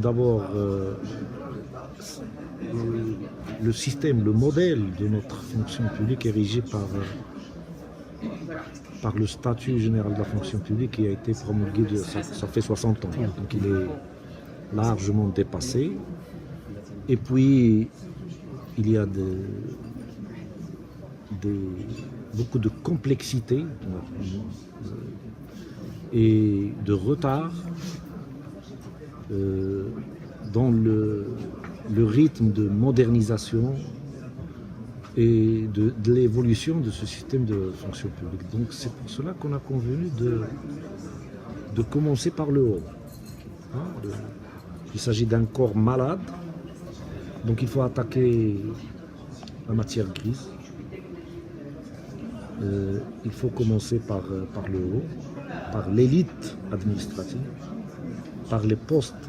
d'abord, le système, le modèle de notre fonction publique est régi par le statut général de la fonction publique qui a été promulgué, ça fait 60 ans, donc il est largement dépassé. Et puis, il y a beaucoup de complexité et de retard dans le rythme de modernisation et de l'évolution de ce système de fonction publique. Donc c'est pour cela qu'on a convenu de commencer par le haut. Il s'agit d'un corps malade, donc il faut attaquer la matière grise. Il faut commencer par le haut, par l'élite administrative, par les postes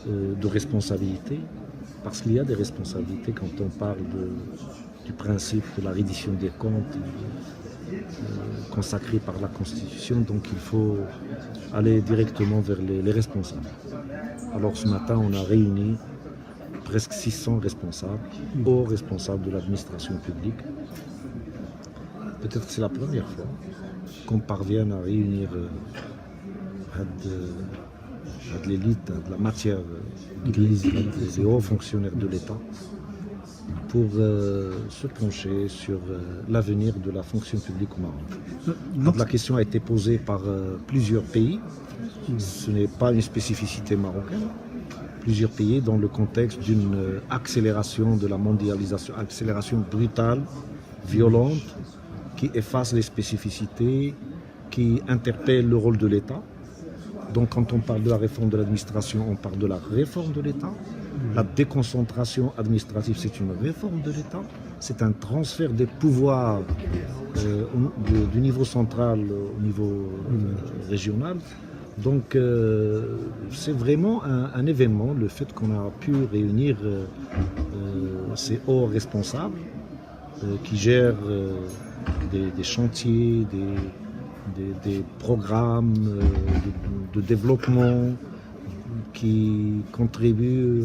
de responsabilité, parce qu'il y a des responsabilités quand on parle du principe de la reddition des comptes consacré par la Constitution, donc il faut aller directement vers les responsables. Alors ce matin, on a réuni presque 600 responsables, hauts responsables de l'administration publique. Peut-être que c'est la première fois qu'on parvient à réunir de l'élite, de la matière grise, des hauts fonctionnaires de l'État, pour se pencher sur l'avenir de la fonction publique au Maroc. Donc, la question a été posée par plusieurs pays, ce n'est pas une spécificité marocaine, plusieurs pays dans le contexte d'une accélération de la mondialisation, accélération brutale, violente, qui efface les spécificités, qui interpelle le rôle de l'État. Donc quand on parle de la réforme de l'administration, on parle de la réforme de l'État. La déconcentration administrative, c'est une réforme de l'État. C'est un transfert des pouvoirs du niveau central au niveau régional. Donc c'est vraiment un événement, le fait qu'on a pu réunir ces hauts responsables qui gèrent des chantiers, des programmes de développement qui contribuent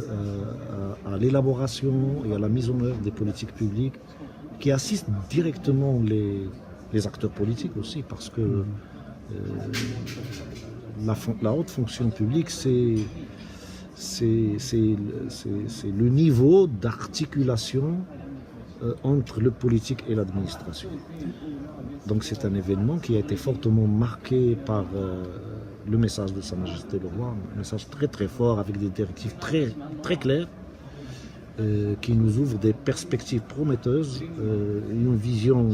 à l'élaboration et à la mise en œuvre des politiques publiques, qui assistent directement les acteurs politiques aussi, parce que la haute fonction publique, c'est le niveau d'articulation entre le politique et l'administration. Donc c'est un événement qui a été fortement marqué par le message de Sa Majesté le Roi, un message très très fort avec des directives très, très claires qui nous ouvrent des perspectives prometteuses, une vision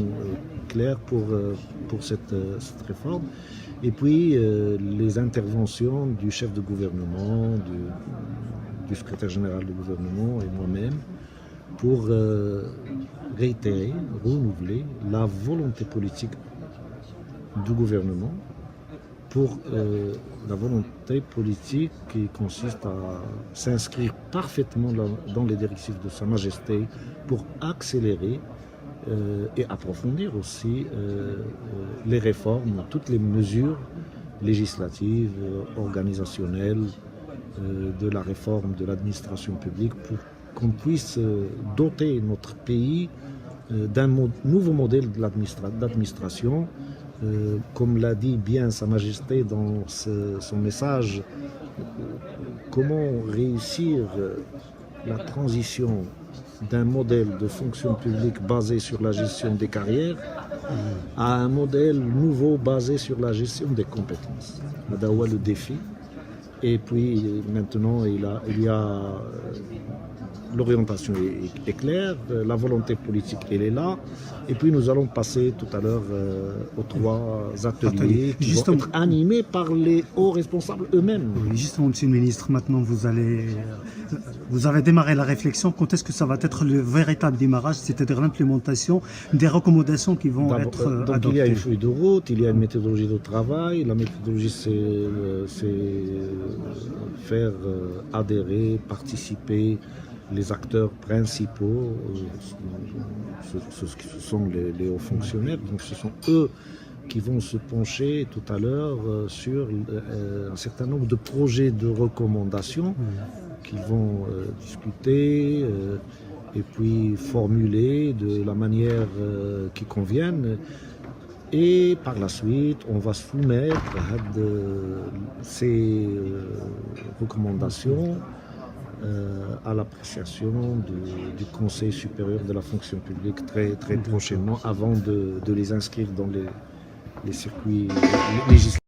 claire pour cette réforme. Et puis les interventions du chef de gouvernement, du secrétaire général du gouvernement et moi-même pour réitérer, renouveler la volonté politique du gouvernement pour la volonté politique qui consiste à s'inscrire parfaitement dans les directives de Sa Majesté pour accélérer et approfondir aussi les réformes, toutes les mesures législatives, organisationnelles de la réforme de l'administration publique pour qu'on puisse doter notre pays d'un nouveau modèle d'administration. Comme l'a dit bien Sa Majesté dans son message, comment réussir la transition d'un modèle de fonction publique basé sur la gestion des carrières à un modèle nouveau basé sur la gestion des compétences. Là, le défi. Et puis maintenant, il y a l'orientation est claire, la volonté politique elle est là, et puis nous allons passer tout à l'heure aux 3 ateliers qui vont être animés par les hauts responsables eux-mêmes. Oui, justement, Monsieur le Ministre, maintenant vous avez démarré la réflexion. Quand est-ce que ça va être le véritable démarrage, c'est-à-dire l'implémentation des recommandations qui vont être adoptées? Il y a une feuille de route, il y a une méthodologie de travail. La méthodologie, c'est faire adhérer, participer les acteurs principaux, ce sont les hauts fonctionnaires, donc ce sont eux qui vont se pencher tout à l'heure sur un certain nombre de projets de recommandations qu'ils vont discuter et puis formuler de la manière qui convienne. Et par la suite, on va soumettre ces recommandations à l'appréciation du Conseil supérieur de la fonction publique très prochainement, avant de les inscrire dans les circuits législatifs.